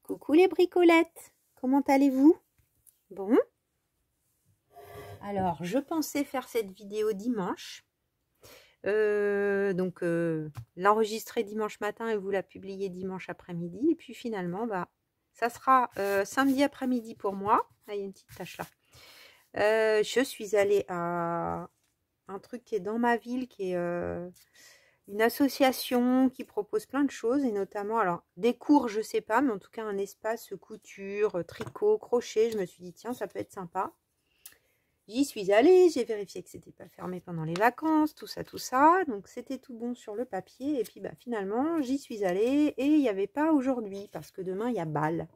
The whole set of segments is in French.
Coucou les bricolettes, comment allez-vous? Bon, alors je pensais faire cette vidéo dimanche, l'enregistrer dimanche matin et vous la publier dimanche après-midi, et puis finalement ça sera samedi après-midi pour moi. Ah, il y a une petite tache là. Je suis allée à un truc qui est dans ma ville, qui est une association qui propose plein de choses, et notamment, alors, des cours, je sais pas, mais en tout cas, un espace couture, tricot, crochet. Je me suis dit, tiens, ça peut être sympa. J'y suis allée, j'ai vérifié que c'était pas fermé pendant les vacances, tout ça, tout ça. Donc, c'était tout bon sur le papier. Et puis, finalement, j'y suis allée et il n'y avait pas aujourd'hui, parce que demain, il y a bal.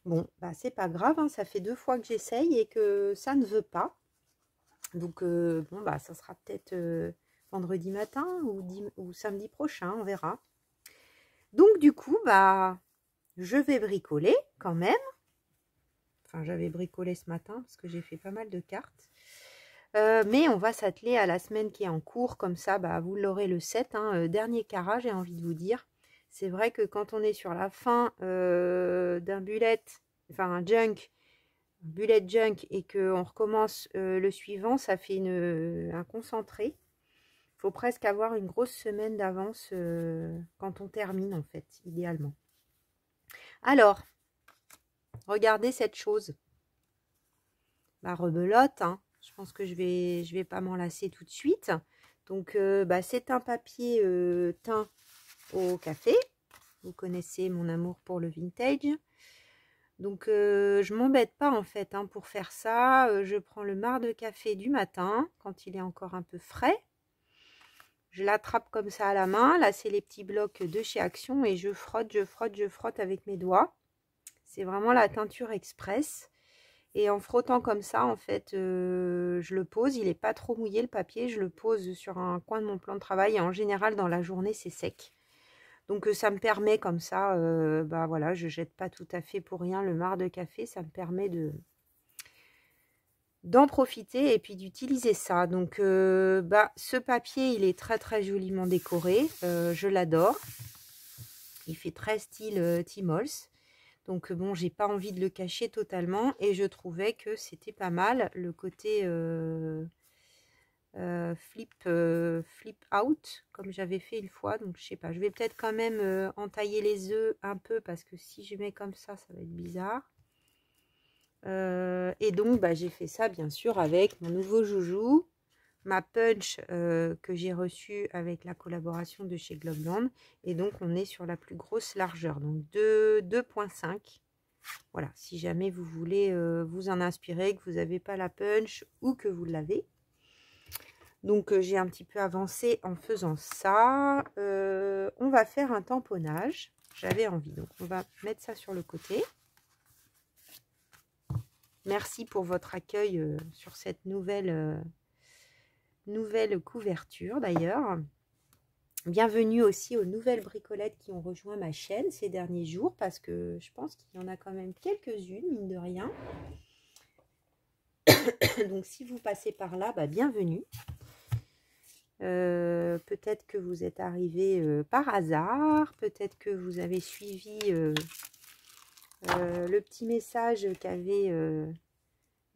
Bon, c'est pas grave, hein, ça fait 2 fois que j'essaye et que ça ne veut pas. Donc, ça sera peut-être vendredi matin ou samedi prochain, on verra. Donc du coup, je vais bricoler quand même. Enfin, j'avais bricolé ce matin parce que j'ai fait pas mal de cartes. Mais on va s'atteler à la semaine qui est en cours. Comme ça, vous l'aurez le 7. Dernier carat, j'ai envie de vous dire. C'est vrai que quand on est sur la fin d'un bullet, enfin un bullet junk, et qu'on recommence le suivant, ça fait un concentré. Il faut presque avoir une grosse semaine d'avance quand on termine, en fait, idéalement. Alors, regardez cette chose. Rebelote, hein. Je pense que je vais pas m'en lasser tout de suite. Donc, c'est un papier teint au café. Vous connaissez mon amour pour le vintage. Donc, je m'embête pas, en fait, hein, pour faire ça. Je prends le marc de café du matin, quand il est encore un peu frais. Je l'attrape comme ça à la main. Là, c'est les petits blocs de chez Action. Et je frotte, je frotte, je frotte avec mes doigts. C'est vraiment la teinture express. Et en frottant comme ça, en fait, je le pose. Il n'est pas trop mouillé, le papier. Je le pose sur un coin de mon plan de travail. Et en général, dans la journée, c'est sec. Donc, ça me permet comme ça, voilà, je jette pas tout à fait pour rien le marc de café. Ça me permet d'en profiter et puis d'utiliser ça. Donc, ce papier, il est très, très joliment décoré. Je l'adore. Il fait très style Timols. Donc bon, j'ai pas envie de le cacher totalement et je trouvais que c'était pas mal le côté flip out comme j'avais fait une fois. Donc je sais pas, je vais peut-être quand même entailler les œufs un peu parce que si je mets comme ça va être bizarre. Et donc j'ai fait ça bien sûr avec mon nouveau joujou, ma punch que j'ai reçue avec la collaboration de chez Globland. Et donc on est sur la plus grosse largeur, donc 2,5. Voilà, si jamais vous voulez vous en inspirer, que vous n'avez pas la punch ou que vous l'avez. Donc, j'ai un petit peu avancé en faisant ça. On va faire un tamponnage. J'avais envie, donc on va mettre ça sur le côté. Merci pour votre accueil sur cette nouvelle couverture d'ailleurs. Bienvenue aussi aux nouvelles bricolettes qui ont rejoint ma chaîne ces derniers jours, parce que je pense qu'il y en a quand même quelques-unes, mine de rien. Donc si vous passez par là, bienvenue. Peut-être que vous êtes arrivé par hasard, peut-être que vous avez suivi le petit message qu'avait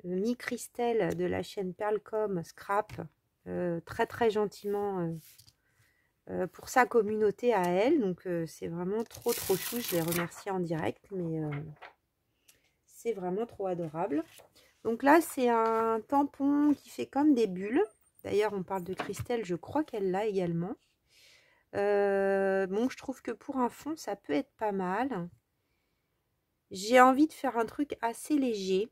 mis Christelle de la chaîne Perlcom Scrap, très très gentiment pour sa communauté à elle. Donc c'est vraiment trop chou. Je les remercie en direct, mais c'est vraiment trop adorable. Donc là, c'est un tampon qui fait comme des bulles. D'ailleurs, on parle de Christelle, je crois qu'elle l'a également. Bon, je trouve que pour un fond, ça peut être pas mal. J'ai envie de faire un truc assez léger.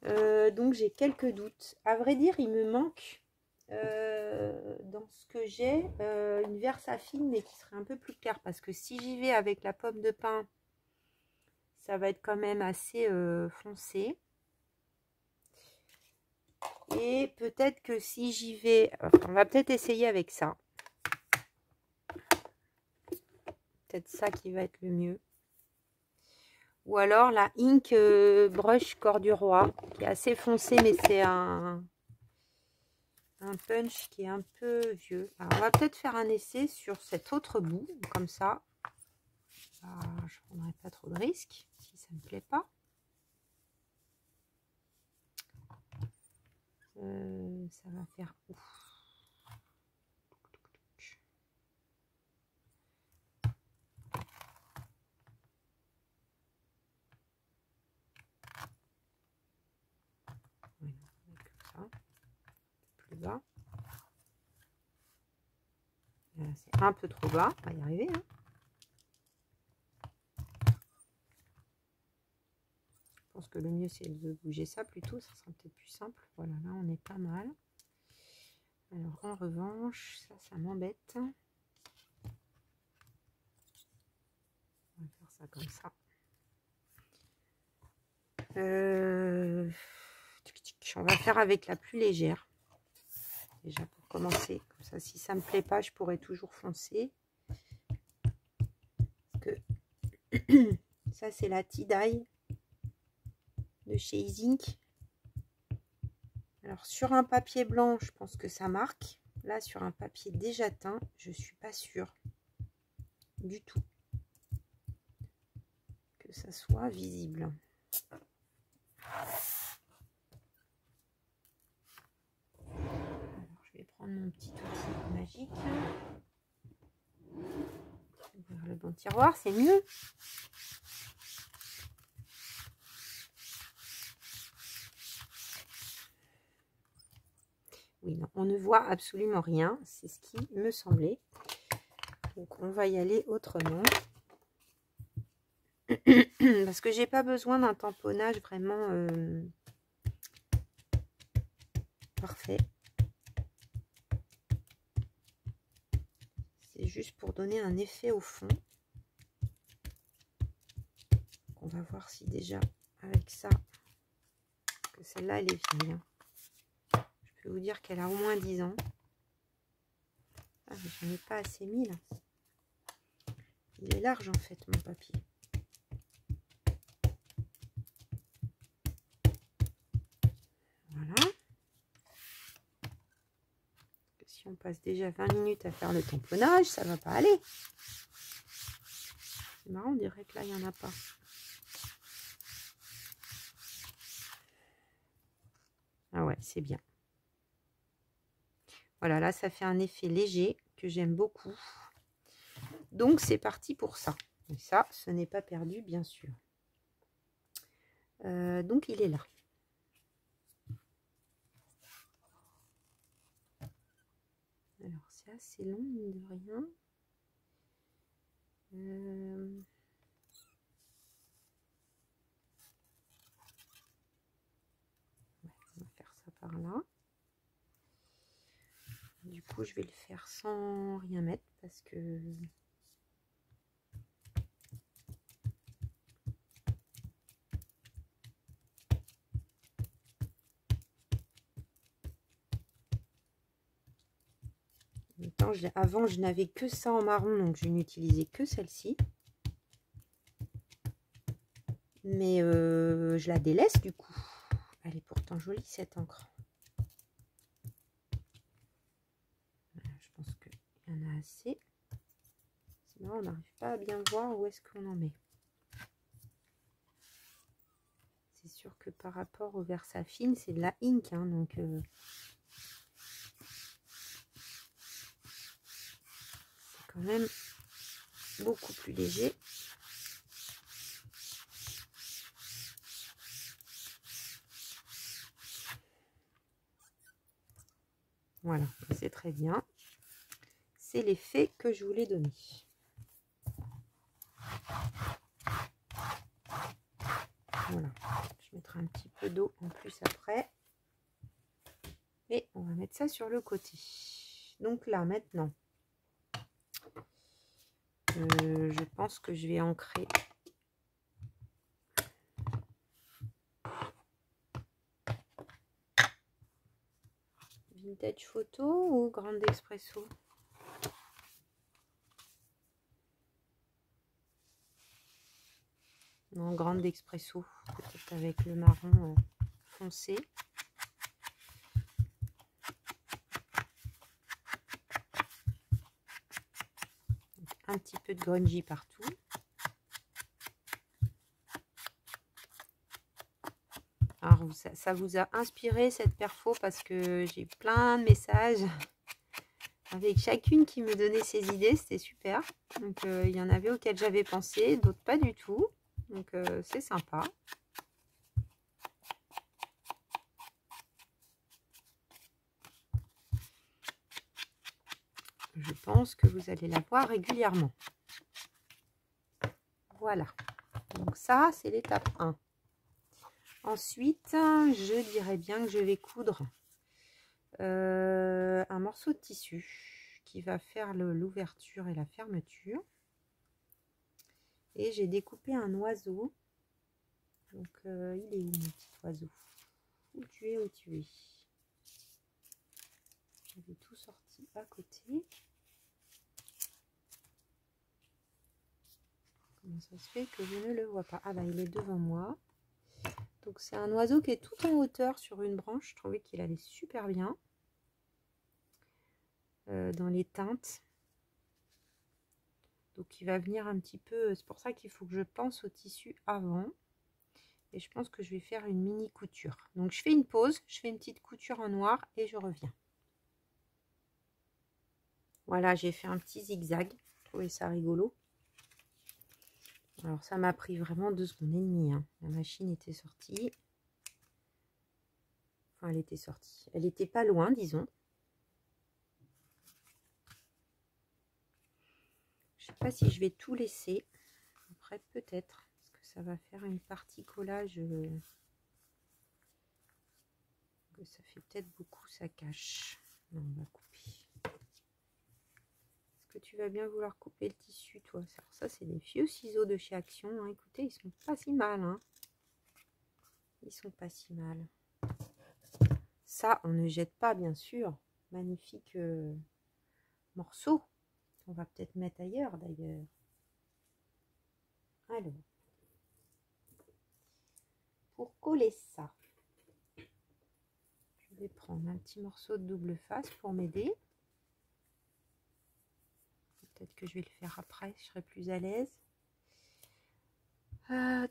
Donc, j'ai quelques doutes. À vrai dire, il me manque dans ce que j'ai une Versafine, mais qui serait un peu plus claire. Parce que si j'y vais avec la pomme de pin, ça va être quand même assez foncé. Et peut-être que si j'y vais, on va peut-être essayer avec ça. Peut-être ça qui va être le mieux. Ou alors la Ink Brush Corps du Roi, qui est assez foncé, mais c'est un punch qui est un peu vieux. Alors, on va peut-être faire un essai sur cet autre bout, comme ça. je prendrai pas trop de risques si ça me plaît pas. Ça va faire ouf. Voilà, comme ça, plus bas. C'est un peu trop bas, on va y arriver. Hein. Je pense que le mieux c'est de bouger ça plutôt, ça sera peut-être plus simple. Voilà, là on est pas mal. Alors en revanche, ça m'embête. On va faire ça comme ça. On va faire avec la plus légère. Déjà pour commencer, comme ça si ça me plaît pas, je pourrais toujours foncer. Parce que ça c'est la tie-dye de chez Izink. Alors sur un papier blanc, je pense que ça marque. Là sur un papier déjà teint, je suis pas sûre du tout que ça soit visible. Alors je vais prendre mon petit outil magique. Ouvrir le bon tiroir, c'est mieux. Oui, non, on ne voit absolument rien, c'est ce qui me semblait. Donc on va y aller autrement. Parce que j'ai pas besoin d'un tamponnage vraiment parfait. C'est juste pour donner un effet au fond. On va voir si déjà avec ça, que celle-là elle est vieille. Je peux vous dire qu'elle a au moins 10 ans. Ah, mais j'en ai pas assez mis là. Il est large en fait mon papier. Voilà. Si on passe déjà 20 minutes à faire le tamponnage, ça va pas aller. C'est marrant, on dirait que là il n'y en a pas. Ah ouais, c'est bien. Voilà, là ça fait un effet léger que j'aime beaucoup. Donc c'est parti pour ça. Et ça, ce n'est pas perdu bien sûr. Donc il est là. Alors c'est assez long, mine de rien. Ouais, on va faire ça par là. Du coup, je vais le faire sans rien mettre parce que en même temps, avant, je n'avais que ça en marron, donc je n'utilisais que celle-ci. Mais je la délaisse du coup. Elle est pourtant jolie cette encre. Voilà, je pense qu'il y en a assez. Sinon, on n'arrive pas à bien voir où est-ce qu'on en met. C'est sûr que par rapport au Versafine, c'est de la ink, hein, donc c'est quand même beaucoup plus léger. Voilà, c'est très bien. C'est l'effet que je voulais donner. Voilà, je mettrai un petit peu d'eau en plus après. Et on va mettre ça sur le côté. Donc là, maintenant, je pense que je vais ancrer. Vintage photo ou grande expresso? Non, grande expresso, peut-être avec le marron foncé. Donc, un petit peu de grungy partout. Alors, ça vous a inspiré cette perfo parce que j'ai plein de messages avec chacune qui me donnait ses idées, c'était super. Donc, il y en avait auxquelles j'avais pensé, d'autres pas du tout. Donc, c'est sympa. Je pense que vous allez la voir régulièrement. Voilà. Donc, ça, c'est l'étape 1. Ensuite, je dirais bien que je vais coudre un morceau de tissu qui va faire l'ouverture et la fermeture. Et j'ai découpé un oiseau. Donc, il est où mon petit oiseau? Où tu es, où tu es? J'avais tout sorti à côté. Comment ça se fait que je ne le vois pas? Ah bah, il est devant moi. Donc, c'est un oiseau qui est tout en hauteur sur une branche. Je trouvais qu'il allait super bien dans les teintes. Donc, il va venir un petit peu... C'est pour ça qu'il faut que je pense au tissu avant. Et je pense que je vais faire une mini couture. Donc, je fais une pause. Je fais une petite couture en noir et je reviens. Voilà, j'ai fait un petit zigzag. Je trouvais ça rigolo. Alors, ça m'a pris vraiment 2 secondes et demie. Hein. La machine était sortie. Enfin, elle était sortie. Elle était pas loin, disons. Je sais pas si je vais tout laisser. Après, peut-être. Parce que ça va faire une partie collage. Que ça fait peut-être beaucoup, ça cache. Non, on va couper. Est-ce que tu vas bien vouloir couper le tissu, toi? Alors, ça, c'est des vieux ciseaux de chez Action. Hein. Écoutez, ils sont pas si mal. Hein. Ils sont pas si mal. Ça, on ne jette pas, bien sûr. Magnifique morceau. On va peut-être mettre ailleurs, d'ailleurs. Alors, pour coller ça, je vais prendre un petit morceau de double face pour m'aider. Peut-être que je vais le faire après, je serai plus à l'aise.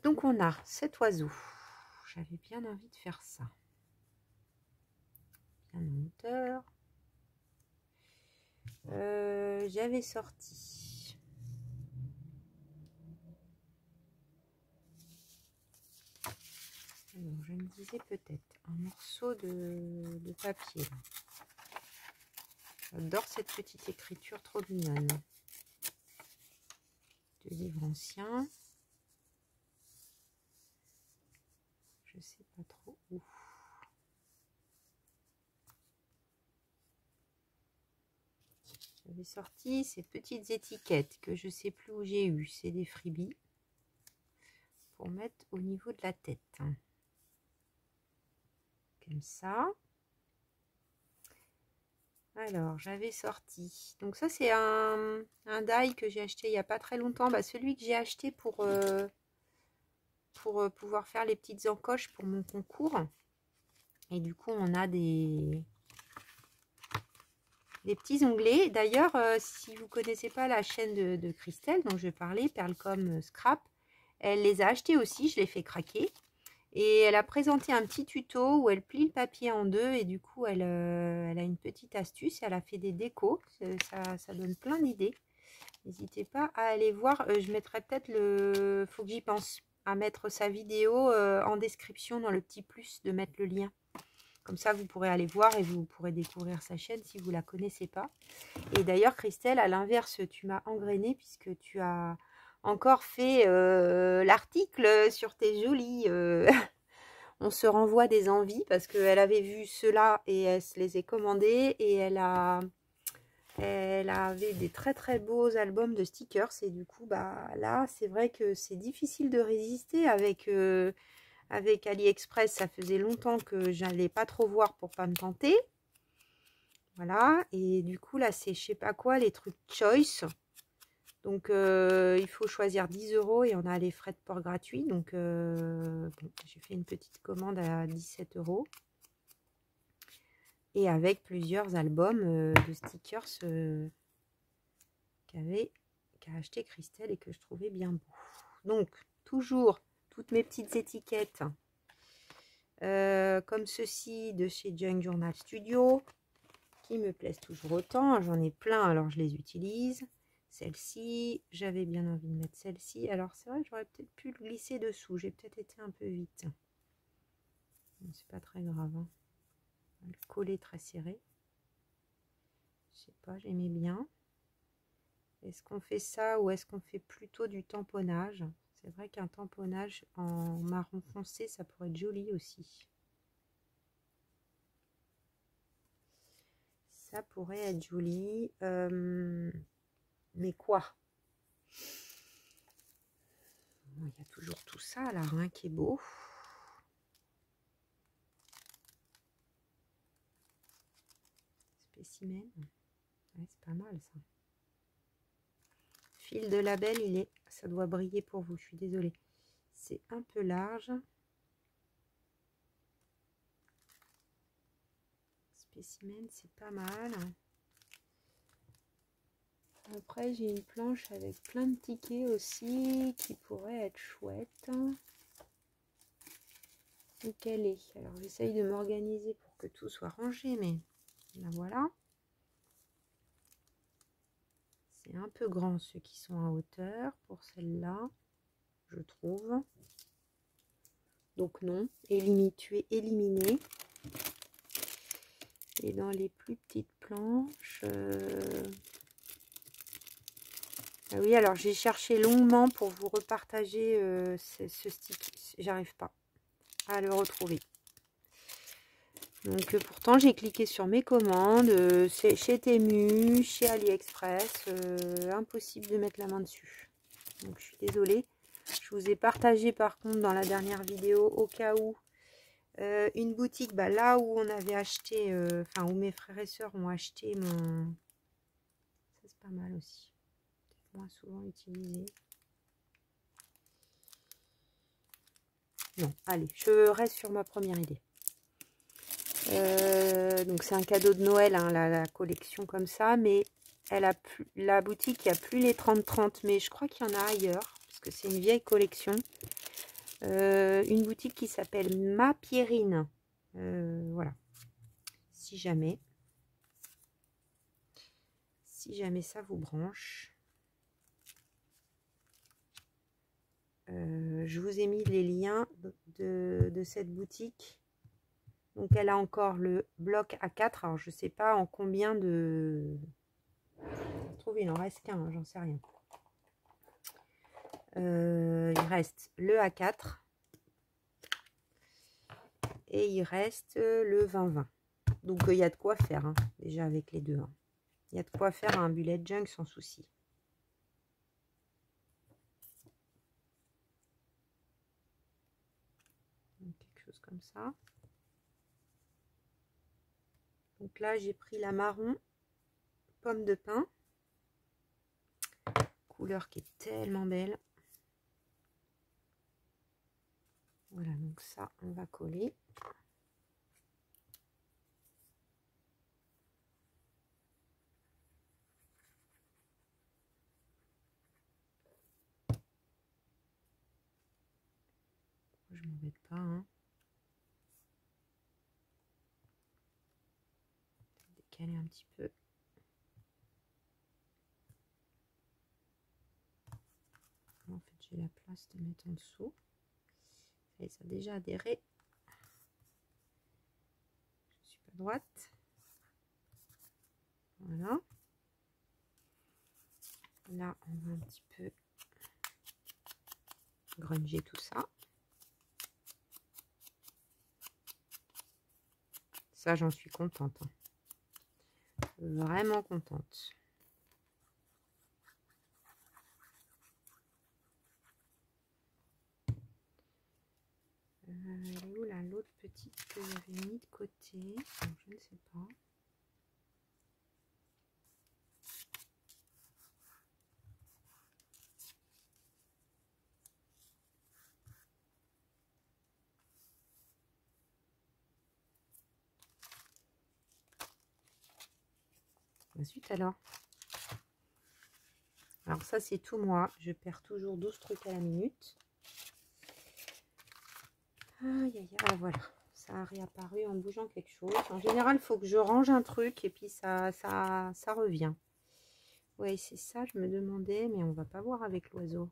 Donc, on a cet oiseau. J'avais bien envie de faire ça. Bien en hauteur. J'avais sorti. Alors, je me disais peut-être un morceau de papier. J'adore cette petite écriture trop mignonne. De livre ancien. Je sais pas trop où. J'avais sorti ces petites étiquettes que je sais plus où j'ai eu. C'est des freebies pour mettre au niveau de la tête. Comme ça. Alors, j'avais sorti. Donc ça, c'est un die que j'ai acheté il n'y a pas très longtemps. Bah, celui que j'ai acheté pour pouvoir faire les petites encoches pour mon concours. Et du coup, on a des petits onglets. D'ailleurs, si vous ne connaissez pas la chaîne de Christelle dont je parlais, Perlecom Scrap, elle les a achetés aussi, je les fais craquer. Et elle a présenté un petit tuto où elle plie le papier en deux et du coup, elle a une petite astuce. Elle a fait des décos, ça donne plein d'idées. N'hésitez pas à aller voir. Je mettrai peut-être le... Faut que j'y pense à mettre sa vidéo en description dans le petit plus, de mettre le lien. Comme ça, vous pourrez aller voir et vous pourrez découvrir sa chaîne si vous ne la connaissez pas. Et d'ailleurs, Christelle, à l'inverse, tu m'as engrainé puisque tu as encore fait l'article sur tes jolis... On se renvoie des envies parce qu'elle avait vu ceux-là et elle se les est commandés. Et elle avait des très très beaux albums de stickers. Et du coup, bah là, c'est vrai que c'est difficile de résister avec... Avec AliExpress, ça faisait longtemps que je n'allais pas trop voir pour pas me tenter. Voilà. Et du coup, là, c'est je sais pas quoi, les trucs Choice. Donc, il faut choisir 10 € et on a les frais de port gratuits. Donc, bon, j'ai fait une petite commande à 17 €. Et avec plusieurs albums de stickers qu'a acheté Christelle et que je trouvais bien beau. Donc, toujours toutes mes petites étiquettes comme ceci de chez Junk Journal Studio, qui me plaisent toujours autant. J'en ai plein, alors je les utilise. Celle-ci, j'avais bien envie de mettre celle-ci. Alors c'est vrai que j'aurais peut-être pu le glisser dessous. J'ai peut-être été un peu vite. C'est pas très grave. Hein. Le coller très serré. Je sais pas, j'aimais bien. Est-ce qu'on fait ça ou est-ce qu'on fait plutôt du tamponnage? C'est vrai qu'un tamponnage en marron foncé, ça pourrait être joli aussi. Ça pourrait être joli. Mais quoi? Il y a toujours tout ça là, hein, qui est beau. Spécimen. Ouais, c'est pas mal ça. Fil de label, ça doit briller pour vous, je suis désolée. C'est un peu large. Spécimen, c'est pas mal. Après, j'ai une planche avec plein de tickets aussi qui pourrait être chouette. Où qu'elle est? Alors, j'essaye de m'organiser pour que tout soit rangé, mais là, voilà. C'est un peu grand ceux qui sont à hauteur pour celle-là, je trouve. Donc non, tu es éliminé. Et dans les plus petites planches... Ah oui, alors j'ai cherché longuement pour vous repartager ce stick. J'arrive pas à le retrouver. Donc pourtant j'ai cliqué sur mes commandes, c'est chez Temu, chez AliExpress, impossible de mettre la main dessus. Donc je suis désolée. Je vous ai partagé par contre dans la dernière vidéo au cas où une boutique, bah, là où on avait acheté, enfin où mes frères et sœurs ont acheté mon... Ça c'est pas mal aussi, peut-être moins souvent utilisé. Non, allez, je reste sur ma première idée. Donc c'est un cadeau de Noël, hein, la collection comme ça, mais elle a plus, la boutique, il n'y a plus les 30-30, mais je crois qu'il y en a ailleurs, parce que c'est une vieille collection. Une boutique qui s'appelle Ma Pierrine. Voilà. Si jamais ça vous branche. Je vous ai mis les liens de cette boutique. Donc elle a encore le bloc A4. Alors je sais pas en combien de... Je trouve il en reste qu'un, hein, j'en sais rien. Il reste le A4 et il reste le 20-20. Donc il y a de quoi faire hein, déjà avec les deux. Hein. Il y a de quoi faire un bullet junk sans souci. Donc, quelque chose comme ça. Donc là j'ai pris la marron pomme de pin. Couleur qui est tellement belle. Voilà, donc ça, on va coller. Je m'embête pas. Hein. Décaler un petit peu. En fait, j'ai la place de mettre en dessous. Et ça a déjà adhéré. Je suis pas droite. Voilà. Là, on va un petit peu grunger tout ça. Ça, j'en suis contente. Hein. Vraiment contente. Elle est où là, l'autre petite que j'avais mis de côté? Donc, je ne sais pas. Ensuite alors. Alors ça c'est tout moi. Je perds toujours 12 trucs à la minute. Aïe aïe aïe, voilà. ça a réapparu en bougeant quelque chose. En général, il faut que je range un truc et puis ça revient. Oui, c'est ça, je me demandais, mais on va pas voir avec l'oiseau.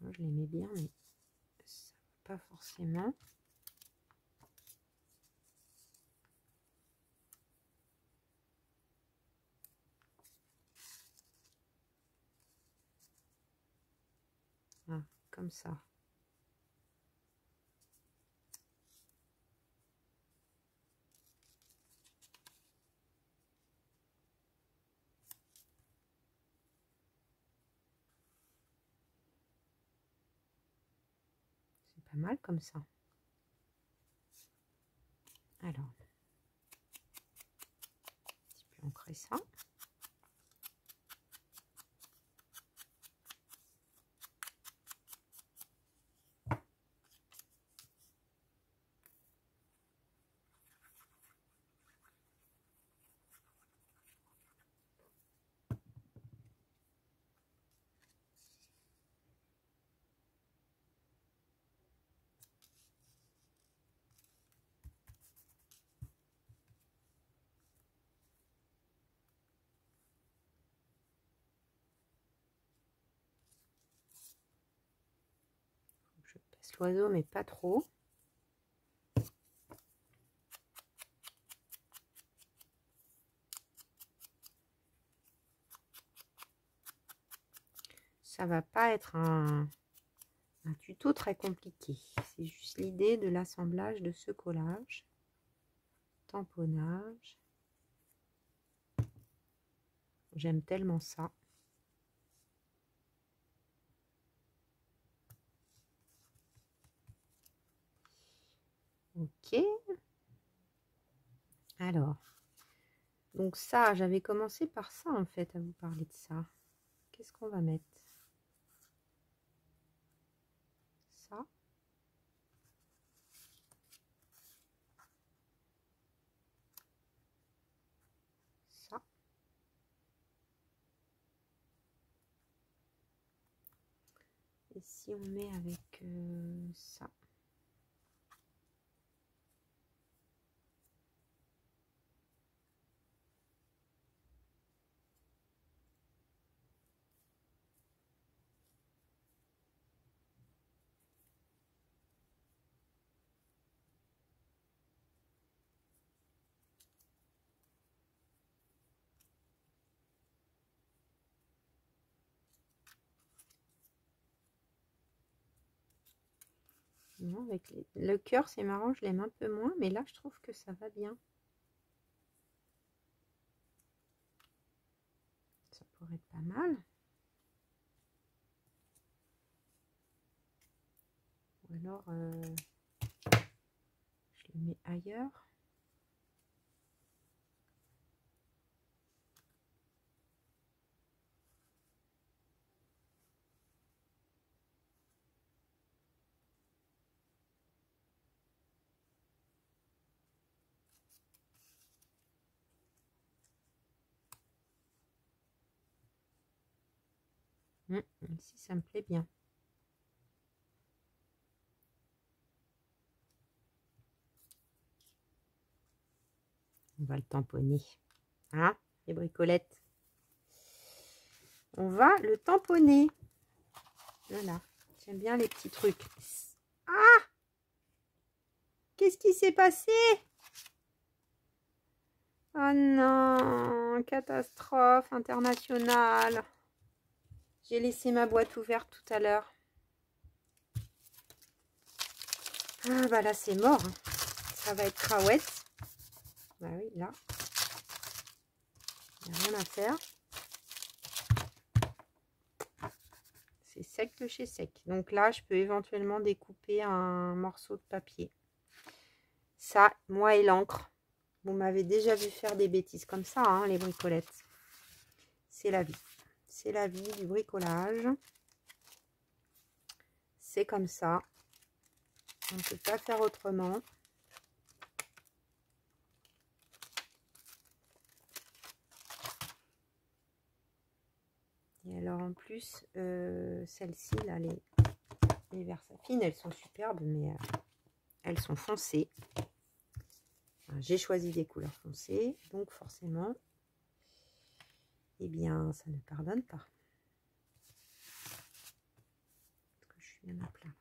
Je l'aimais bien, mais ça va pas forcément. Ah, comme ça. C'est pas mal comme ça. Alors, un petit peu ancrer ça. Je passe l'oiseau, mais pas trop. Ça va pas être un tuto très compliqué. C'est juste l'idée de l'assemblage de ce collage. Tamponnage. J'aime tellement ça. Ok. Alors. Donc ça, j'avais commencé par ça en fait, à vous parler de ça. Qu'est-ce qu'on va mettre? Ça. Ça. Et si on met avec ça. Non, avec le cœur, c'est marrant, je l'aime un peu moins, mais là, je trouve que ça va bien. Ça pourrait être pas mal. Ou alors, je le mets ailleurs. Ici, ça me plaît bien. On va le tamponner. Hein, les bricolettes. On va le tamponner. Voilà. J'aime bien les petits trucs. Ah! Qu'est-ce qui s'est passé? Oh non, catastrophe internationale. J'ai laissé ma boîte ouverte tout à l'heure. Ah bah là c'est mort. Ça va être craouette. Bah oui, là. Il n'y a rien à faire. C'est sec de chez sec. Donc là, je peux éventuellement découper un morceau de papier. Ça, moi et l'encre. Vous m'avez déjà vu faire des bêtises comme ça, hein, les bricolettes. C'est la vie. C'est la vie du bricolage. C'est comme ça. On ne peut pas faire autrement. Et alors en plus, celles-ci, là, les Versafine, elles sont superbes, mais elles sont foncées. Enfin, j'ai choisi des couleurs foncées, donc forcément, eh bien, ça ne pardonne pas. Parce que je suis bien à plat.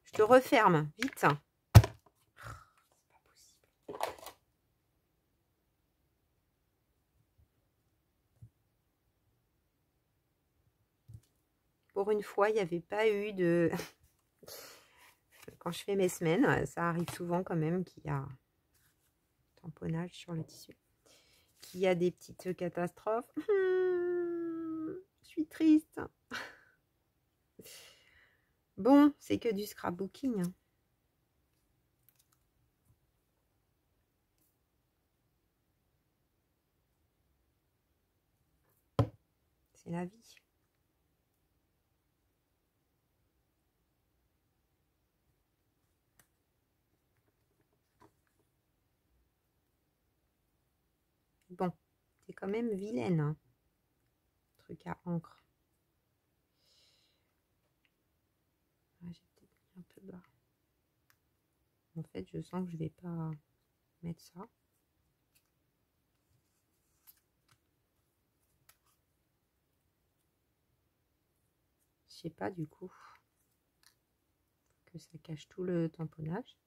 Je te referme, vite. C'est pas possible. Pour une fois, il n'y avait pas eu de... Quand je fais mes semaines, ça arrive souvent quand même qu'il y a tamponnage sur le tissu. Qu'il y a des petites catastrophes. Je suis triste. Bon, c'est que du scrapbooking. Hein. C'est la vie. Bon, c'est quand même vilaine. Hein. Truc à encre. Ah, j'ai peut-être mis un peu bas. En fait, je sens que je vais pas mettre ça. Je sais pas du coup que ça cache tout le tamponnage.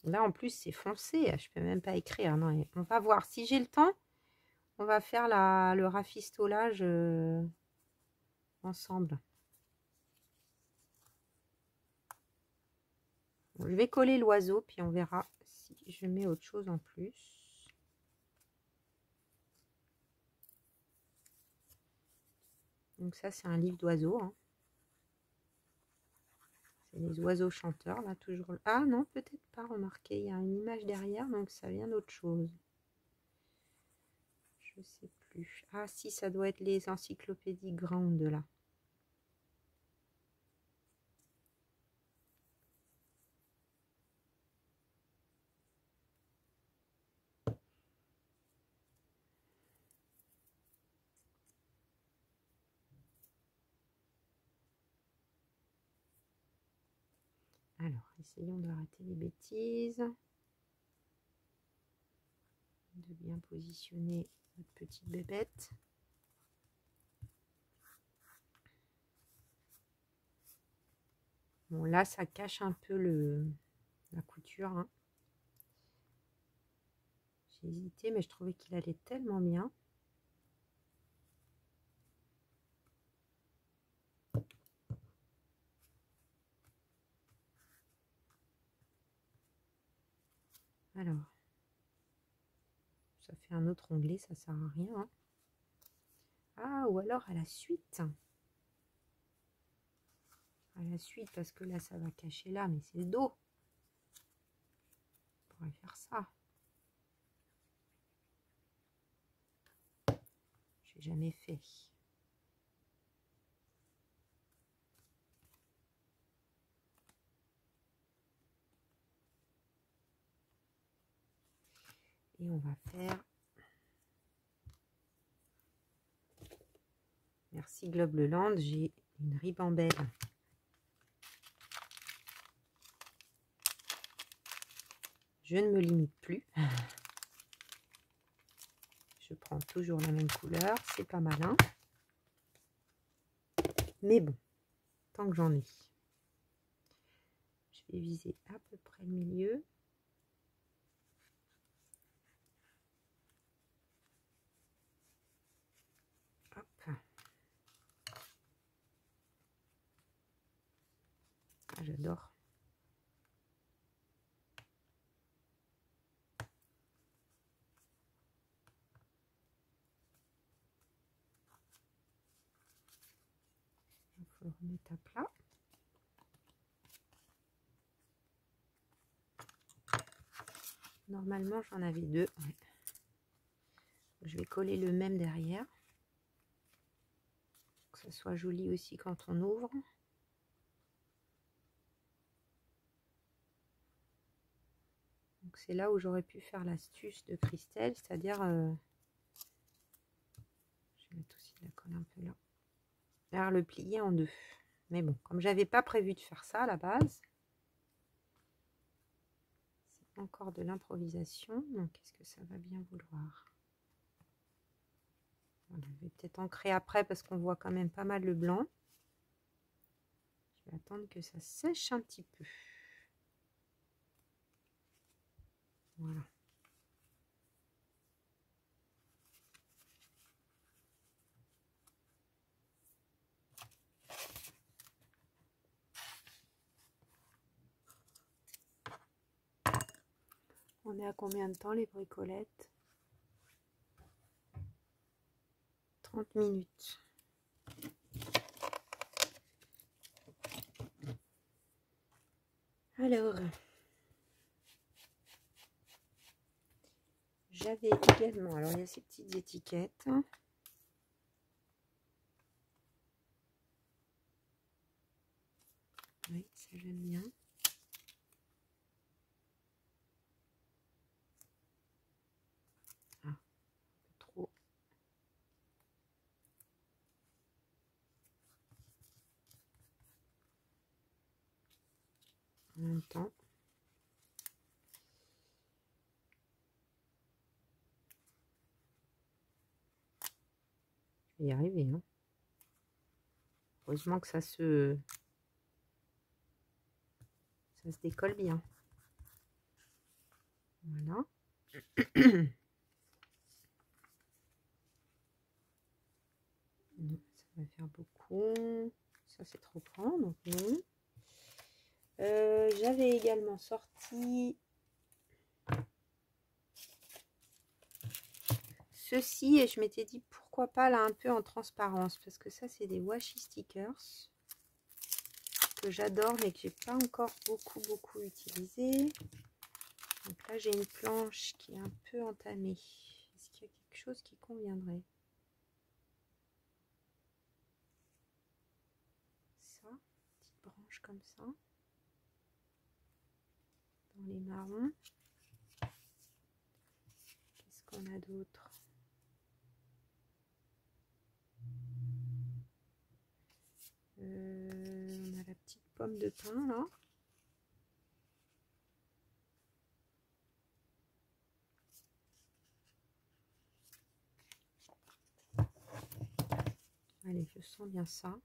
Là, en plus, c'est foncé. Je peux même pas écrire. Non, on va voir. Si j'ai le temps, on va faire le rafistolage ensemble. Bon, je vais coller l'oiseau, puis on verra si je mets autre chose en plus. Donc ça, c'est un livre d'oiseaux. Hein. C'est les oiseaux chanteurs, là, toujours. Ah non, peut-être pas, remarqué. Il y a une image derrière, donc ça vient d'autre chose. Je sais plus. Ah si, ça doit être les encyclopédies grandes, là. Alors, essayons d'arrêter les bêtises. De bien positionner notre petite bébête. Bon, là, ça cache un peu la couture. Hein. J'ai hésité, mais je trouvais qu'il allait tellement bien. Alors, ça fait un autre onglet, ça sert à rien. Hein. Ah, ou alors à la suite. À la suite, parce que là, ça va cacher là, mais c'est le dos. On pourrait faire ça. J'ai jamais fait. Et on va faire... Merci Globe Le Land, j'ai une ribambelle. Je ne me limite plus. Je prends toujours la même couleur, c'est pas malin. Mais bon, tant que j'en ai. Je vais viser à peu près le milieu. Hop. Ah, j'adore. Il faut le remettre à plat. Normalement, j'en avais deux. Ouais. Je vais coller le même derrière. Que ça soit joli aussi quand on ouvre. Donc c'est là où j'aurais pu faire l'astuce de Christelle, c'est-à-dire... je vais mettre aussi de la colle un peu là. Faire le plier en deux. Mais bon, comme j'avais pas prévu de faire ça à la base, c'est encore de l'improvisation. Donc est-ce que ça va bien vouloir? Voilà, je vais peut-être ancrer après parce qu'on voit quand même pas mal le blanc. Je vais attendre que ça sèche un petit peu. Voilà. On est à combien de temps les bricolettes? 30 minutes. Alors, j'avais également, alors il y a ces petites étiquettes. Oui, ça j'aime bien. Ah, un peu trop. En même temps. Je vais y arriver. Hein. Heureusement que ça se décolle bien. Voilà. Non, ça va faire beaucoup. Ça c'est trop grand, donc non. J'avais également sorti ceci et je m'étais dit pourquoi pas là un peu en transparence parce que ça c'est des washi stickers que j'adore mais que j'ai pas encore beaucoup utilisé. Donc là j'ai une planche qui est un peu entamée. Est-ce qu'il y a quelque chose qui conviendrait? Ça, petite branche comme ça dans les marrons. Qu'est-ce qu'on a d'autre? On a la petite pomme de pin là. Allez, je sens bien ça.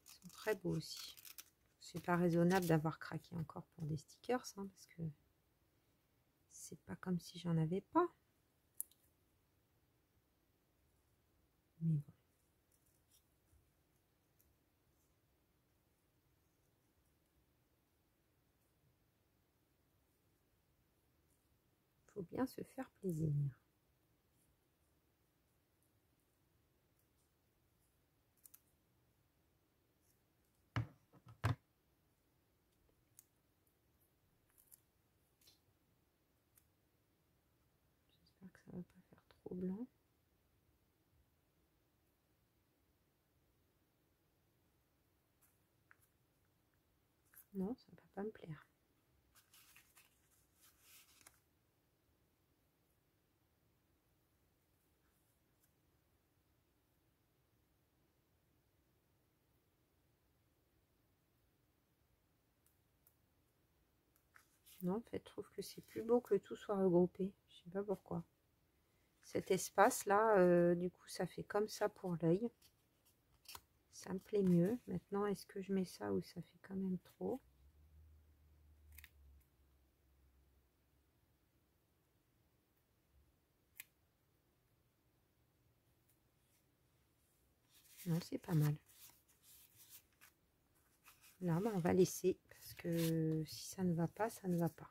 Ils sont très beaux aussi. C'est pas raisonnable d'avoir craqué encore pour des stickers, hein, parce que c'est pas comme si j'en avais pas. Mais bon. Faut bien se faire plaisir. J'espère que ça va pas faire trop blanc. Non, ça va pas me plaire. Non, en fait, je trouve que c'est plus beau que tout soit regroupé. Je sais pas pourquoi. cet espace là, du coup ça fait comme ça pour l'œil. Ça me plaît mieux. Maintenant, est-ce que je mets ça ou ça fait quand même trop? Non, c'est pas mal. Là, on va laisser parce que si ça ne va pas, ça ne va pas.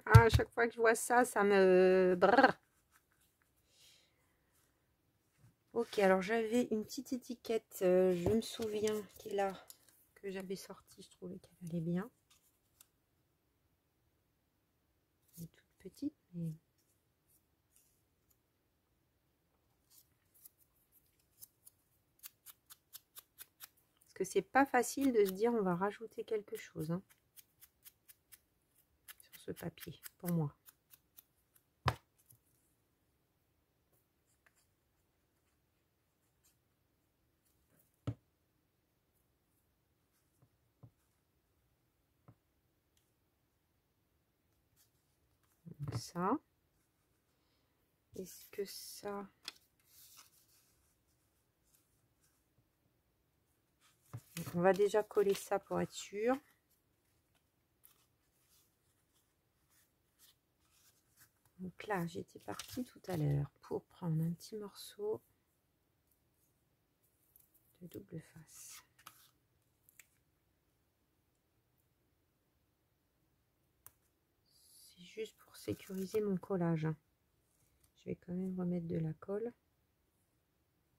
Ah, à chaque fois que je vois ça, ça me... Brrr. Ok, alors j'avais une petite étiquette, je me souviens qui est là, que j'avais sortie, je trouvais qu'elle allait bien. Elle est toute petite, mais... Parce que c'est pas facile de se dire on va rajouter quelque chose hein, sur ce papier, pour moi. Donc ça. Est-ce que ça... On va déjà coller ça pour être sûr. Donc là, j'étais partie tout à l'heure pour prendre un petit morceau de double face. C'est juste pour sécuriser mon collage. Je vais quand même remettre de la colle.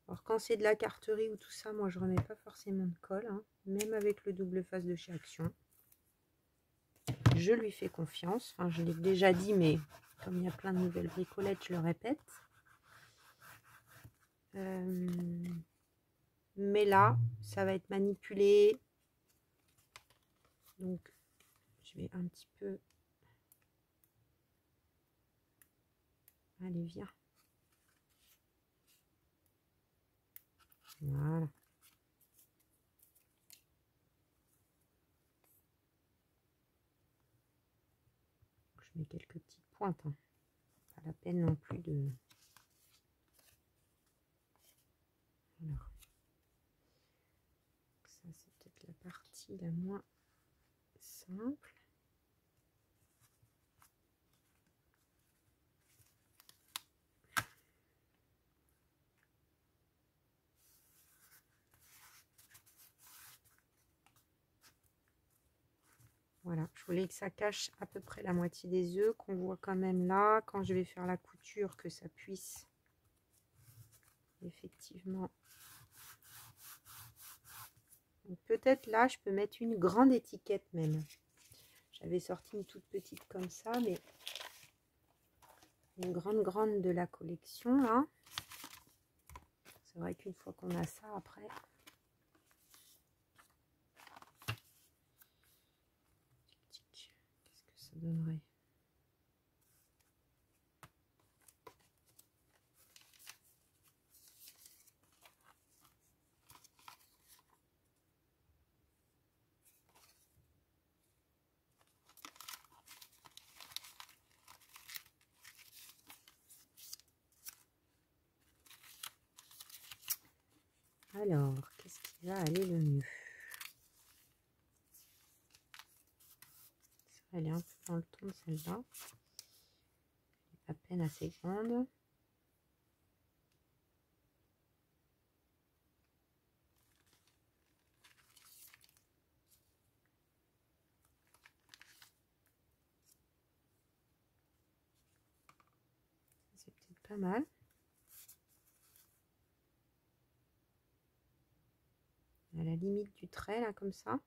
Alors quand c'est de la carterie ou tout ça, moi je remets pas forcément de colle, hein, même avec le double face de chez Action. Je lui fais confiance. Enfin, je l'ai déjà dit, mais comme il y a plein de nouvelles bricolettes, je le répète. Mais là, ça va être manipulé. Donc, je vais un petit peu... Allez, viens. Voilà. Je mets quelques petites pointes. Hein. Pas la peine non plus de... Alors. Ça, c'est peut-être la partie la moins simple. Voilà, je voulais que ça cache à peu près la moitié des œufs, qu'on voit quand même là, quand je vais faire la couture, que ça puisse effectivement. Peut-être là, je peux mettre une grande étiquette même. J'avais sorti une toute petite comme ça, mais une grande de la collection là. C'est vrai qu'une fois qu'on a ça, après... Qu'est-ce que ça donnerait? Alors, qu'est-ce qui va aller le mieux? Elle est un peu dans le ton de celle-là. À peine assez grande. C'est peut-être pas mal. À la limite du trait, là, comme ça.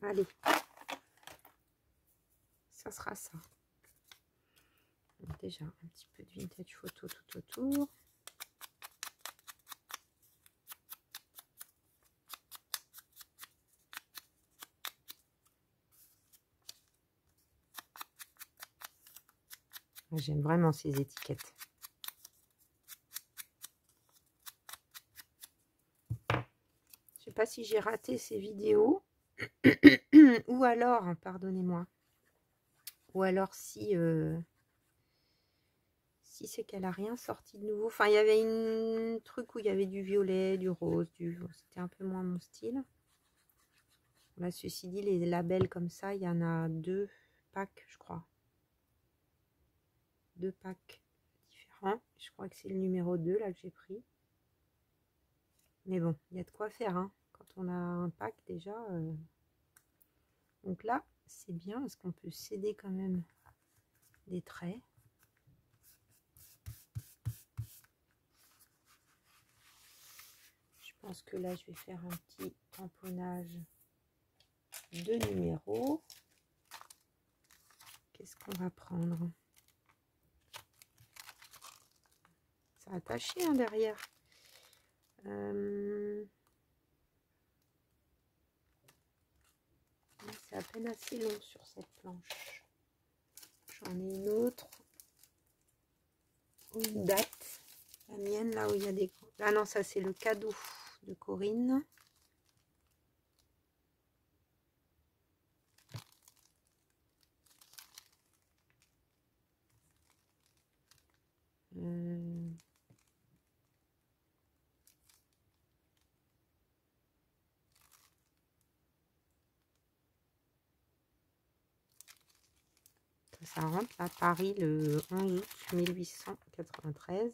Allez, ça sera ça. Donc déjà, un petit peu de vintage photo tout autour. J'aime vraiment ces étiquettes. Je sais pas si j'ai raté ces vidéos ou alors, pardonnez-moi, ou alors si c'est qu'elle a rien sorti de nouveau. Enfin, il y avait un truc où il y avait du violet, du rose, c'était un peu moins mon style. Là, ceci dit, les labels comme ça, il y en a 2 packs, je crois. 2 packs différents. Je crois que c'est le numéro 2 là que j'ai pris. Mais bon, il y a de quoi faire, hein, quand on a un pack déjà. Donc là, c'est bien parce qu'on peut céder quand même des traits. Je pense que là, je vais faire un petit tamponnage de numéros. Qu'est-ce qu'on va prendre? Ça a attaché hein, derrière. C'est à peine assez long sur cette planche. J'en ai une autre. Une date. La mienne, là où il y a des... Ah non, ça c'est le cadeau de Corinne. Ça rentre à Paris le 11 août 1893.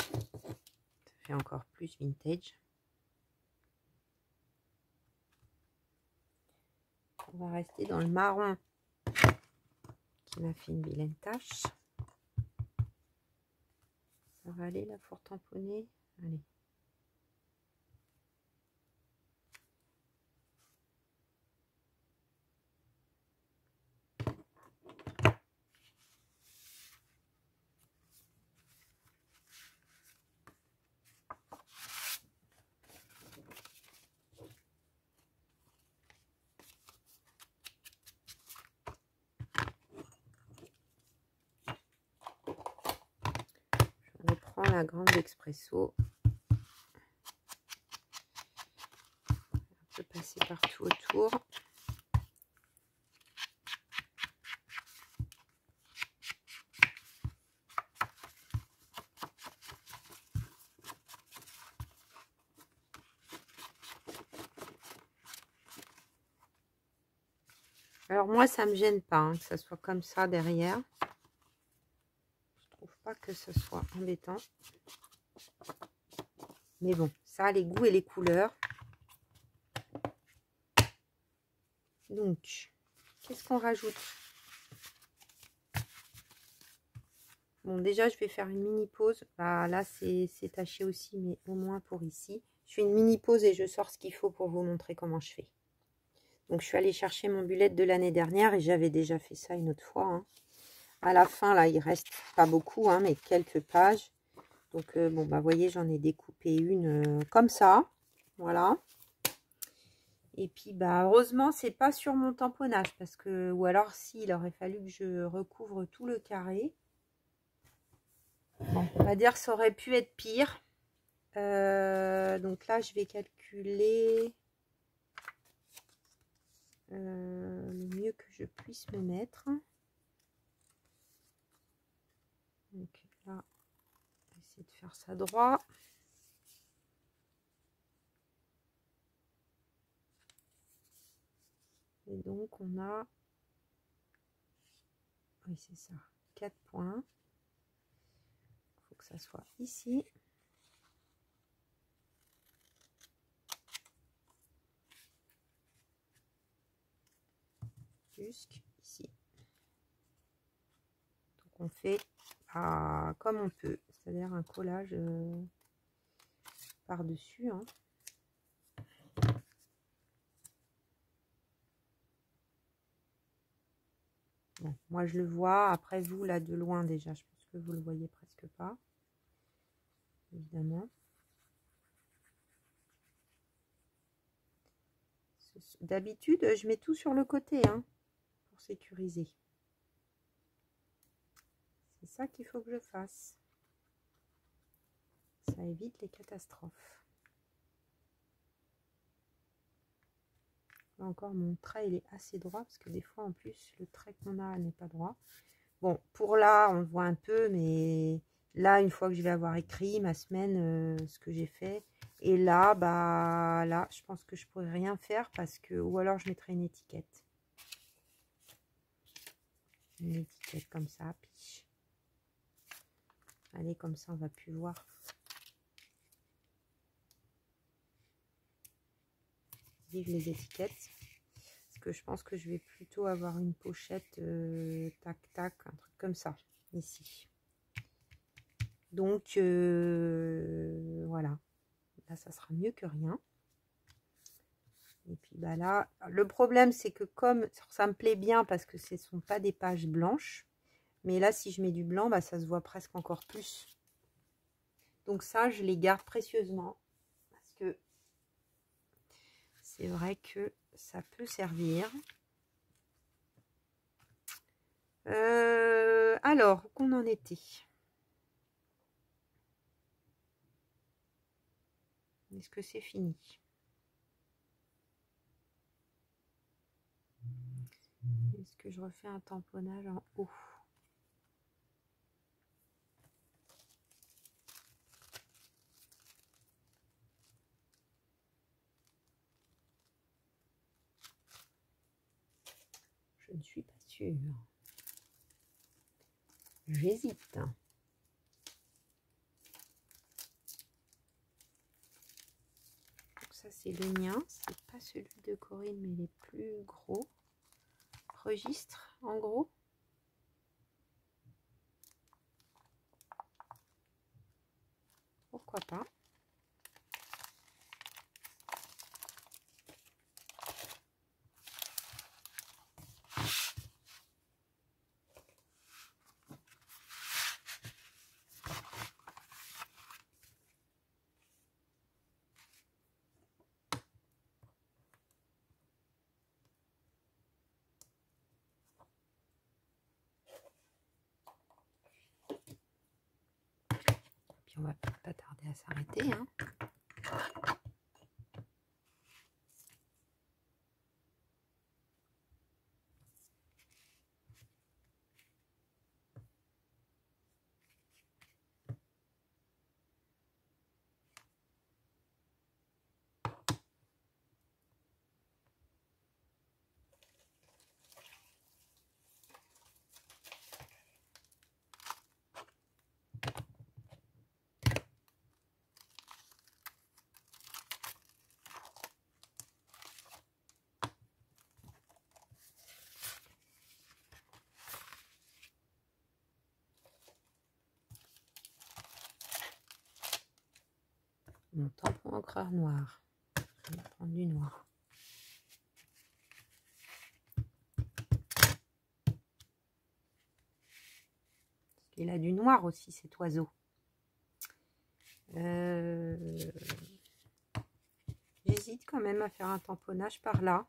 Ça fait encore plus vintage. On va rester dans le marron qui m'a fait une vilaine tache. Ça va aller là pour tamponner. Allez. Je reprends la grande expresso. On peut passer partout autour. Alors moi, ça me gêne pas hein, que ça soit comme ça derrière. Je trouve pas que ce soit embêtant. Mais bon, ça a les goûts et les couleurs. Donc, qu'est-ce qu'on rajoute? Bon, déjà, je vais faire une mini pause. Bah, là, c'est taché aussi, mais au moins pour ici. Je fais une mini pause et je sors ce qu'il faut pour vous montrer comment je fais. Donc, je suis allée chercher mon bullet de l'année dernière et j'avais déjà fait ça une autre fois. Hein. À la fin, là, il reste pas beaucoup, hein, mais quelques pages. Donc, bon, bah, vous voyez, j'en ai découpé une comme ça. Voilà. Et puis, bah, heureusement, c'est pas sur mon tamponnage. Parce que, ou alors, si, il aurait fallu que je recouvre tout le carré. Bon, on va dire que ça aurait pu être pire. Donc là, je vais calculer le mieux que je puisse me mettre. Donc là, on va essayer de faire ça droit. Et donc, on a... Oui, c'est ça. 4 points. Il faut que ça soit ici. Jusqu'ici. Donc, on fait comme on peut. C'est-à-dire un collage... par-dessus, hein. Bon, moi je le vois, après vous là de loin déjà, je pense que vous le voyez presque pas, évidemment. D'habitude, je mets tout sur le côté, hein, pour sécuriser. C'est ça qu'il faut que je fasse. Ça évite les catastrophes. Là encore, mon trait, il est assez droit, parce que des fois, en plus, le trait qu'on a n'est pas droit. Bon, pour là, on voit un peu, mais là, une fois que je vais avoir écrit ma semaine, ce que j'ai fait, et là, bah, là, je pense que je pourrais rien faire, parce que, ou alors je mettrai une étiquette. Une étiquette comme ça, piche. Allez, comme ça, on va plus voir. Vive les étiquettes. Parce que je pense que je vais plutôt avoir une pochette tac tac, un truc comme ça, ici. Donc, voilà. Là, ça sera mieux que rien. Et puis, bah là, le problème, c'est que comme ça me plaît bien, parce que ce ne sont pas des pages blanches, mais là, si je mets du blanc, bah, ça se voit presque encore plus. Donc ça, je les garde précieusement, parce que c'est vrai que ça peut servir. Alors, où qu'on en était? Est-ce que c'est fini? Est-ce que je refais un tamponnage en haut? Je ne suis pas sûre. J'hésite. Donc ça, c'est le mien. C'est pas celui de Corinne, mais les plus gros registres, en gros. Pourquoi pas? Puis on va pas tarder à s'arrêter, hein. Mon tampon encreur noir. Je vais prendre du noir. Il a du noir aussi, cet oiseau. J'hésite quand même à faire un tamponnage par là.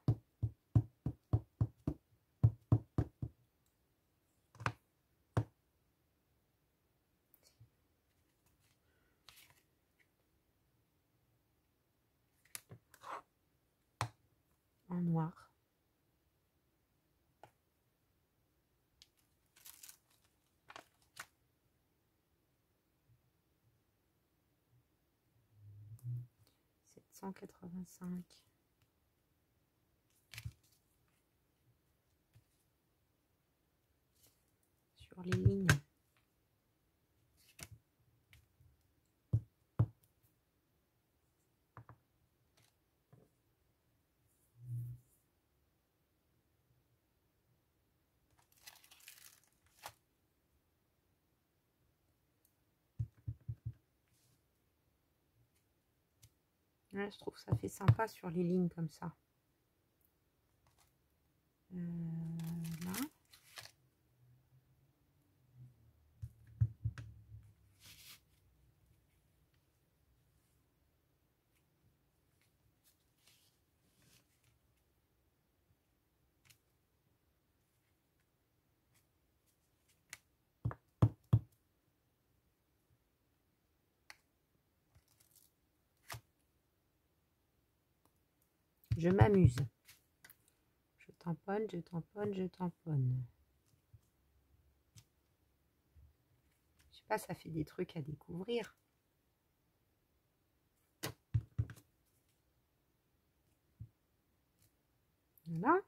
En noir. $785. Sur les lignes. Ouais, je trouve que ça fait sympa sur les lignes comme ça. Là. Je m'amuse. Je tamponne, je tamponne, je tamponne. Je sais pas, ça fait des trucs à découvrir. Voilà.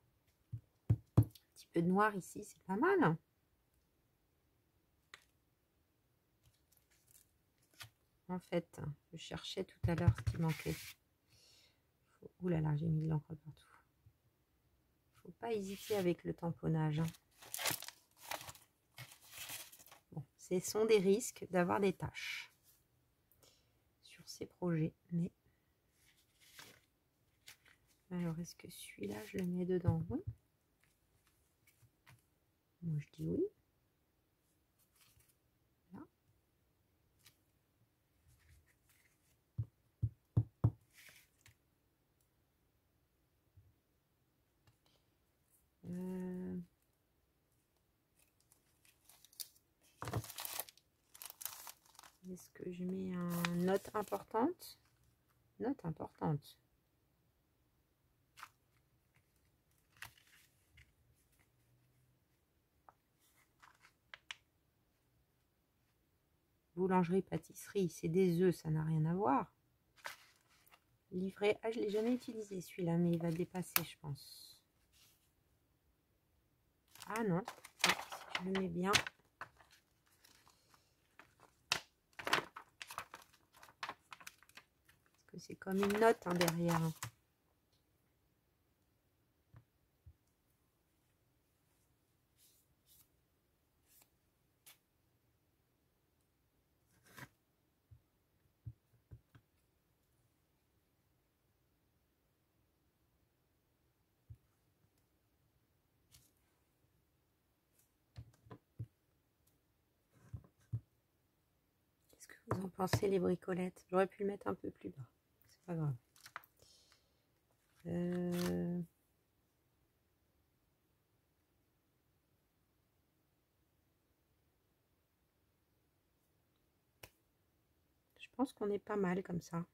Un petit peu de noir ici, c'est pas mal. En fait, je cherchais tout à l'heure ce qui manquait. Ouh là là, j'ai mis de l'encre partout. Faut pas hésiter avec le tamponnage. Bon, ce sont des risques d'avoir des taches sur ces projets. Mais alors, est-ce que celui-là, je le mets dedans? Oui. Moi, je dis oui. Là. Est-ce que je mets une note importante? Note importante. Boulangerie, pâtisserie, c'est des œufs, ça n'a rien à voir. Livret, ah, je ne l'ai jamais utilisé celui-là, mais il va dépasser, je pense. Ah non, si je le mets bien. Parce que c'est comme une note hein, derrière. Qu'est-ce que vous en pensez les bricolettes? J'aurais pu le mettre un peu plus bas. C'est pas grave. Je pense qu'on est pas mal comme ça.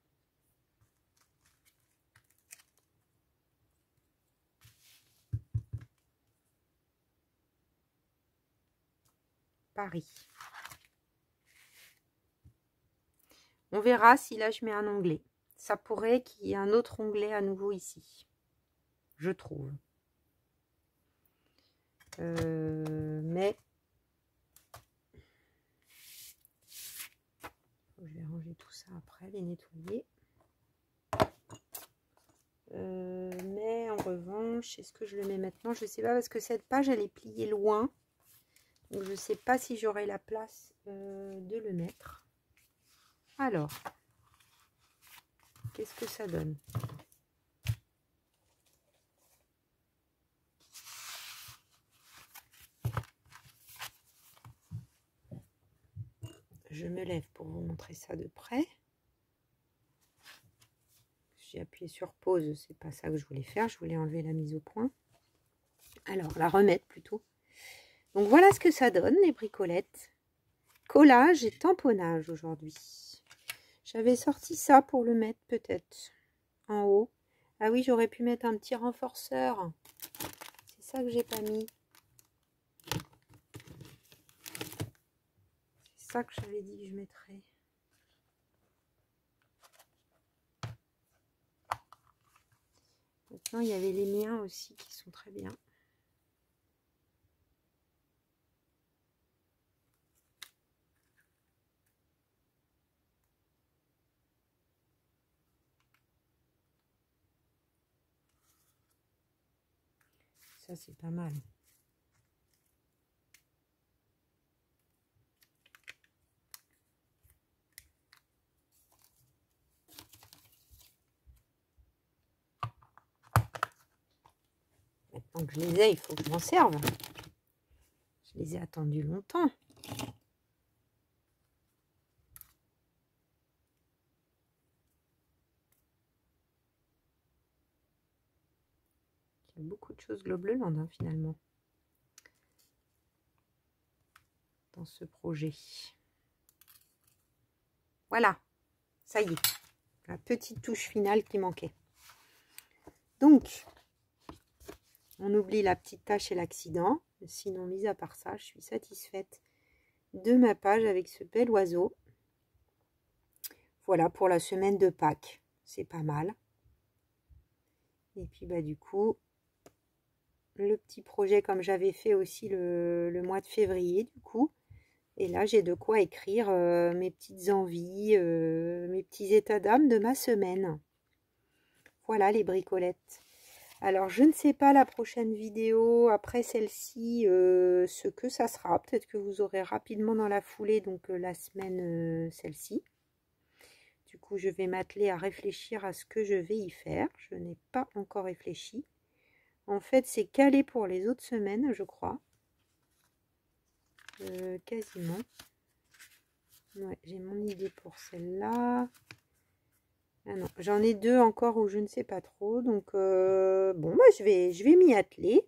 Paris. On verra si là je mets un onglet. Ça pourrait qu'il y ait un autre onglet à nouveau ici. Je trouve. Mais je vais ranger tout ça après, les nettoyer. Mais en revanche, est-ce que je le mets maintenant? Je ne sais pas parce que cette page elle est pliée loin. Donc je ne sais pas si j'aurai la place de le mettre. Alors, qu'est-ce que ça donne? Je me lève pour vous montrer ça de près. J'ai appuyé sur pause, c'est pas ça que je voulais faire. Je voulais enlever la mise au point. Alors, la remettre plutôt. Donc voilà ce que ça donne, les bricolettes. Collage et tamponnage aujourd'hui. J'avais sorti ça pour le mettre peut-être en haut. Ah oui, j'aurais pu mettre un petit renforceur. C'est ça que j'ai pas mis. C'est ça que j'avais dit que je mettrais. Maintenant, il y avait les miens aussi qui sont très bien. Ça, c'est pas mal. Donc je les ai, il faut que je m'en serve. Je les ai attendus longtemps. Il y a beaucoup de choses Globeleland hein, finalement dans ce projet. Voilà, ça y est, la petite touche finale qui manquait. Donc, on oublie la petite tache et l'accident. Sinon, mis à part ça, je suis satisfaite de ma page avec ce bel oiseau. Voilà pour la semaine de Pâques. C'est pas mal. Et puis, bah, du coup, le petit projet comme j'avais fait aussi le mois de février, du coup. Et là, j'ai de quoi écrire mes petites envies, mes petits états d'âme de ma semaine. Voilà les bricolettes. Alors, je ne sais pas la prochaine vidéo, après celle-ci, ce que ça sera. Peut-être que vous aurez rapidement dans la foulée, donc la semaine, celle-ci. Du coup, je vais m'atteler à réfléchir à ce que je vais y faire. Je n'ai pas encore réfléchi. En fait, c'est calé pour les autres semaines, je crois. Quasiment. Ouais, j'ai mon idée pour celle-là. Ah non, j'en ai deux encore où je ne sais pas trop. Donc, bon, bah, je vais m'y atteler.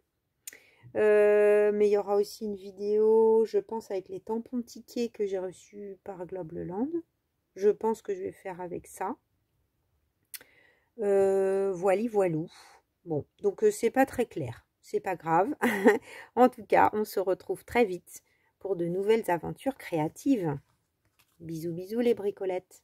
Mais il y aura aussi une vidéo, je pense, avec les tampons tickets que j'ai reçus par Globeleland. Je pense que je vais faire avec ça. Voili voilou. Bon, donc c'est pas très clair. C'est pas grave. En tout cas, on se retrouve très vite pour de nouvelles aventures créatives. Bisous, bisous les bricolettes.